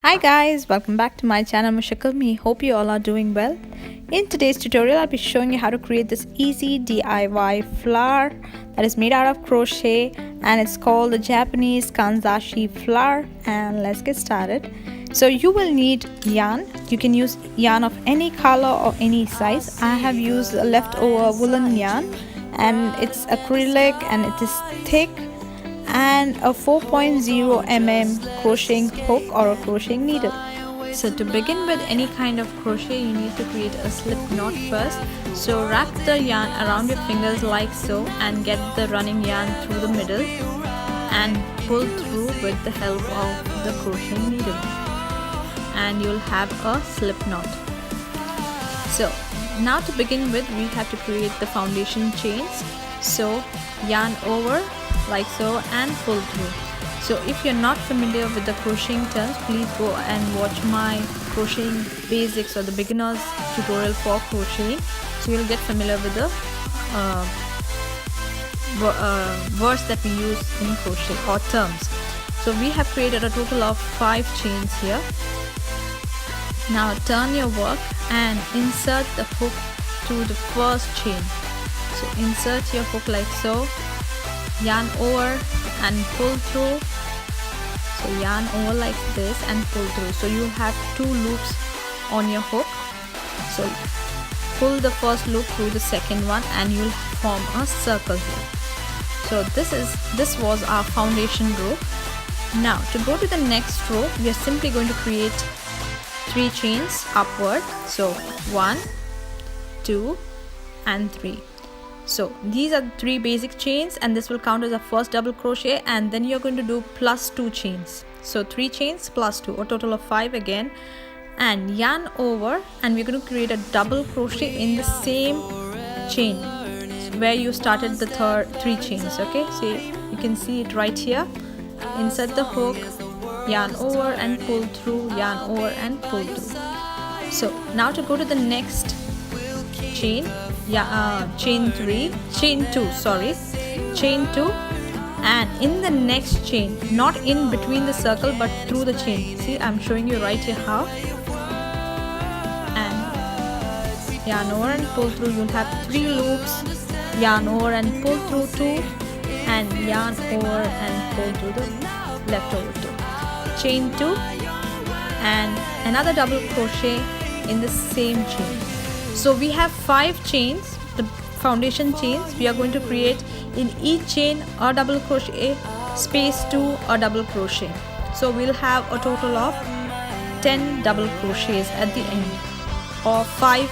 Hi guys, welcome back to my channel Me. Hope you all are doing well. In today's tutorial, I'll be showing you how to create this easy DIY flower that is made out of crochet, and it's called the Japanese Kanzashi Flower. And let's get started. So you will need yarn. You can use yarn of any color or any size. I have used leftover woolen yarn, and it's acrylic and it is thick, and a 4.0 mm crocheting hook or a crocheting needle. So to begin with any kind of crochet, you need to create a slip knot first. So wrap the yarn around your fingers like so and get the running yarn through the middle and pull through with the help of the crocheting needle, and you'll have a slip knot. So now to begin with, we have to create the foundation chains. So yarn over like so and pull through. So if you're not familiar with the crocheting terms, please go and watch my crocheting basics or the beginners tutorial for crocheting, so you'll get familiar with the words that we use in crochet or terms. So we have created a total of 5 chains here. Now turn your work and insert the hook to the first chain. So insert your hook like so, yarn over and pull through. So yarn over like this and pull through. So you have 2 loops on your hook. So pull the first loop through the second one and you'll form a circle here. So this was our foundation row. Now to go to the next row, we are simply going to create 3 chains upward. So 1, 2 and 3. So these are 3 basic chains, and this will count as a first double crochet, and then you're going to do plus 2 chains. So 3 chains plus 2, a total of 5 again, and yarn over, and we're going to create a double crochet in the same chain where you started the 3 chains. Okay, so you can see it right here. Insert the hook, yarn over and pull through, yarn over and pull through. So now to go to the next chain, chain 2, and in the next chain, not in between the circle but through the chain. See, I'm showing you right here how. And yarn over and pull through. You'll have 3 loops, yarn over and pull through 2, and yarn over and pull through the leftover 2. Chain 2 and another double crochet in the same chain. So we have 5 chains, the foundation chains. We are going to create in each chain a double crochet, space 2 a double crochet. So we'll have a total of 10 double crochets at the end, or 5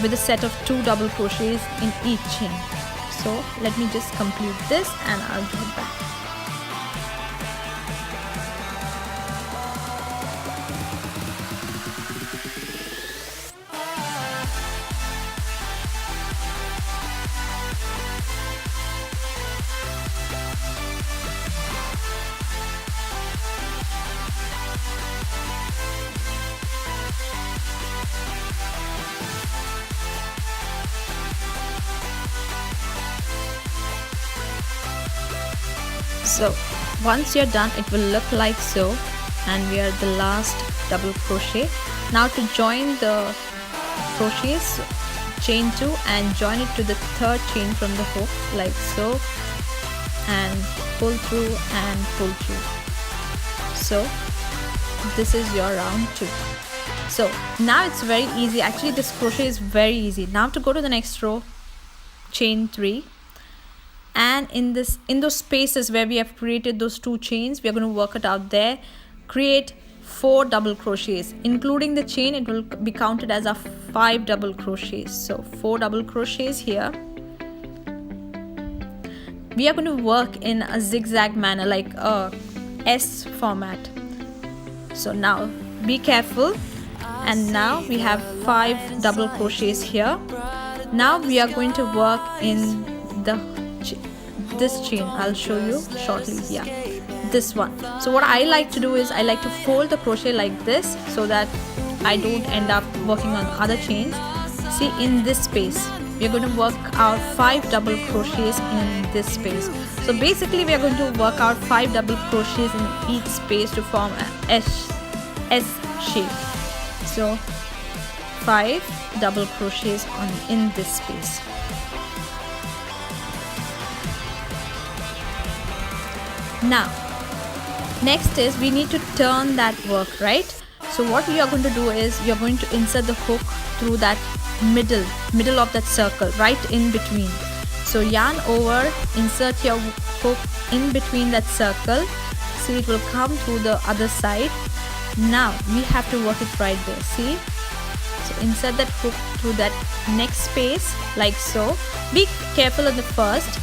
with a set of 2 double crochets in each chain. So let me just complete this and I'll get back. So once you're done, it will look like so, and we are at the last double crochet. Now to join the crochets, chain 2 and join it to the 3rd chain from the hook like so, and pull through and pull through. So this is your round 2. So now it's very easy. Actually, this crochet is very easy. Now to go to the next row, chain 3. And in those spaces where we have created those 2 chains, we are going to work it out there. Create 4 double crochets, including the chain. It will be counted as a 5 double crochets. So 4 double crochets here. We are going to work in a zigzag manner, like a S format. So now be careful, and now we have 5 double crochets here. Now we are going to work in this chain. I'll show you shortly. Yeah, this one. So what I like to do is I like to fold the crochet like this, so that I don't end up working on other chains. See, in this space we are going to work out 5 double crochets in this space. So basically we are going to work out 5 double crochets in each space to form a S shape. So 5 double crochets in this space. Now next is we need to turn that work, right? So what we are going to do is you're going to insert the hook through that middle of that circle, right in between. So yarn over, insert your hook in between that circle, see it will come through the other side. Now we have to work it right there, see? So insert that hook through that next space like so. Be careful at the first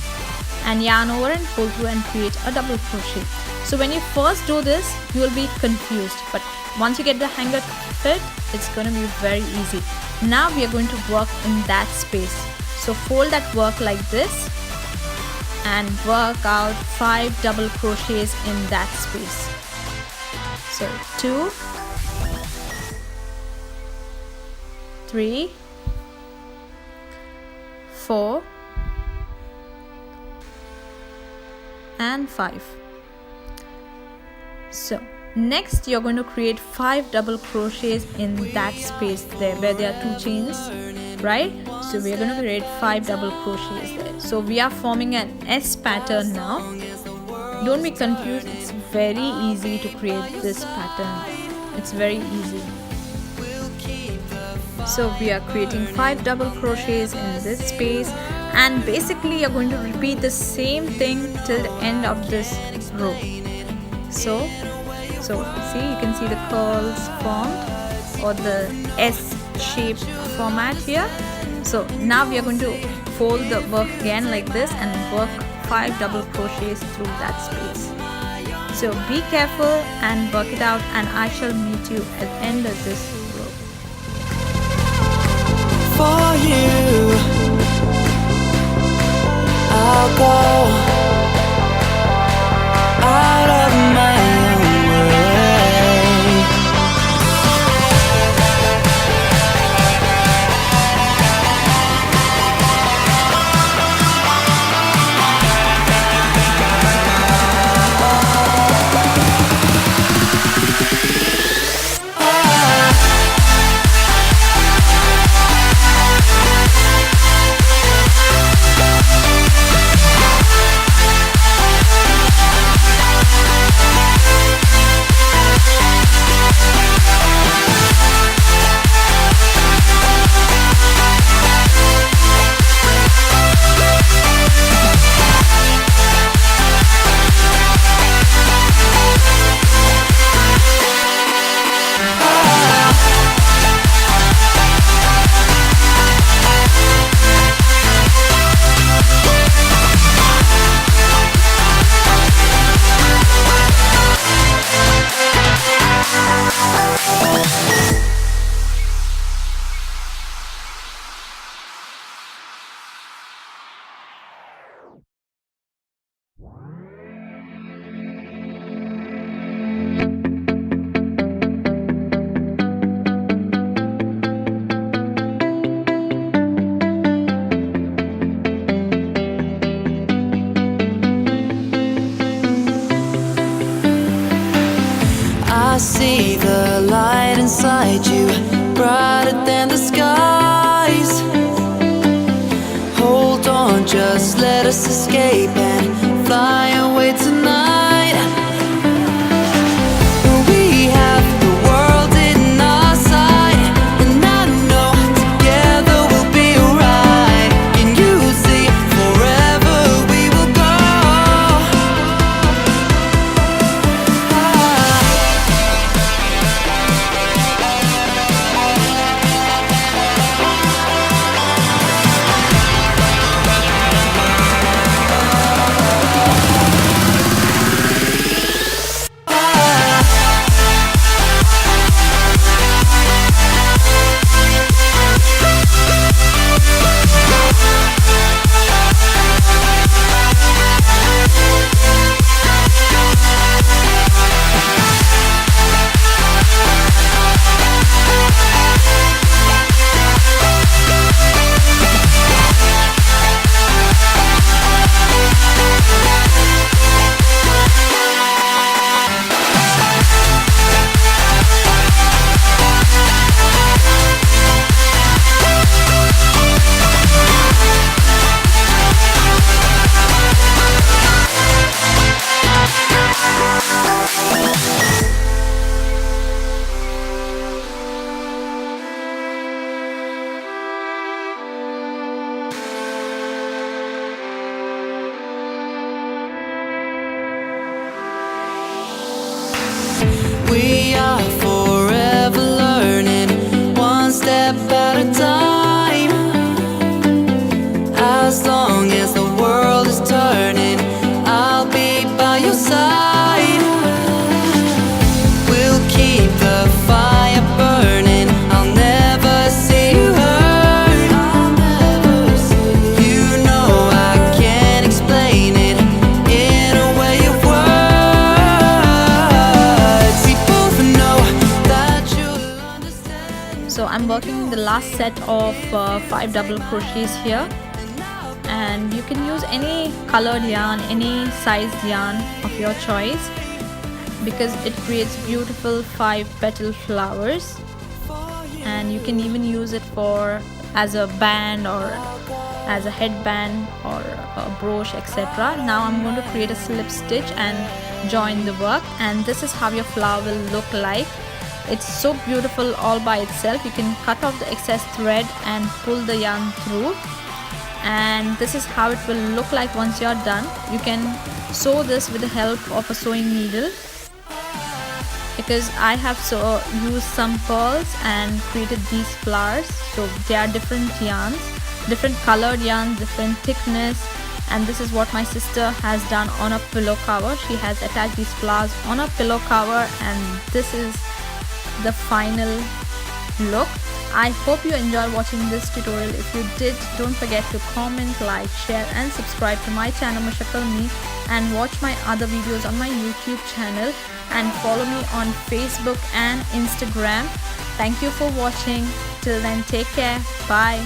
and yarn over and pull through and create a double crochet. So when you first do this, you will be confused, but once you get the hang of it, it's going to be very easy. Now we are going to work in that space. So fold that work like this and work out 5 double crochets in that space. So 2, 3, 4 and 5. So next you're going to create 5 double crochets in that space there where there are 2 chains, right? So we are going to create 5 double crochets there. So we are forming an S pattern now. Don't be confused, it's very easy to create this pattern. It's very easy. So we are creating 5 double crochets in this space, and basically you're going to repeat the same thing till the end of this row. So see, you can see the curls formed or the S shape format here. So now we are going to fold the work again like this and work 5 double crochets through that space. So be careful and work it out, and I shall meet you at the end of this row. For you, I'll go out of my own way. I see the light inside you, brighter than the skies. Hold on, just let us escape and fly away tonight. We have the world in our sight, and I know together we'll be alright. Can you see forever we will go? So I'm working the last set of 5 double crochets here, and you can use any colored yarn, any sized yarn of your choice, because it creates beautiful 5 petal flowers. And you can even use it for as a band or as a headband or a brooch, etc. Now I'm going to create a slip stitch and join the work, and this is how your flower will look like. It's so beautiful all by itself. You can cut off the excess thread and pull the yarn through, and this is how it will look like once you're done. You can sew this with the help of a sewing needle, because I have used some pearls and created these flowers. So they are different yarns, different colored yarns, different thickness, and this is what my sister has done on a pillow cover. She has attached these flowers on a pillow cover, and this is the final look. I hope you enjoyed watching this tutorial. If you did, don't forget to comment, like, share and subscribe to my channel Mushakal Me, and watch my other videos on my YouTube channel, and follow me on Facebook and Instagram. Thank you for watching. Till then, take care. Bye.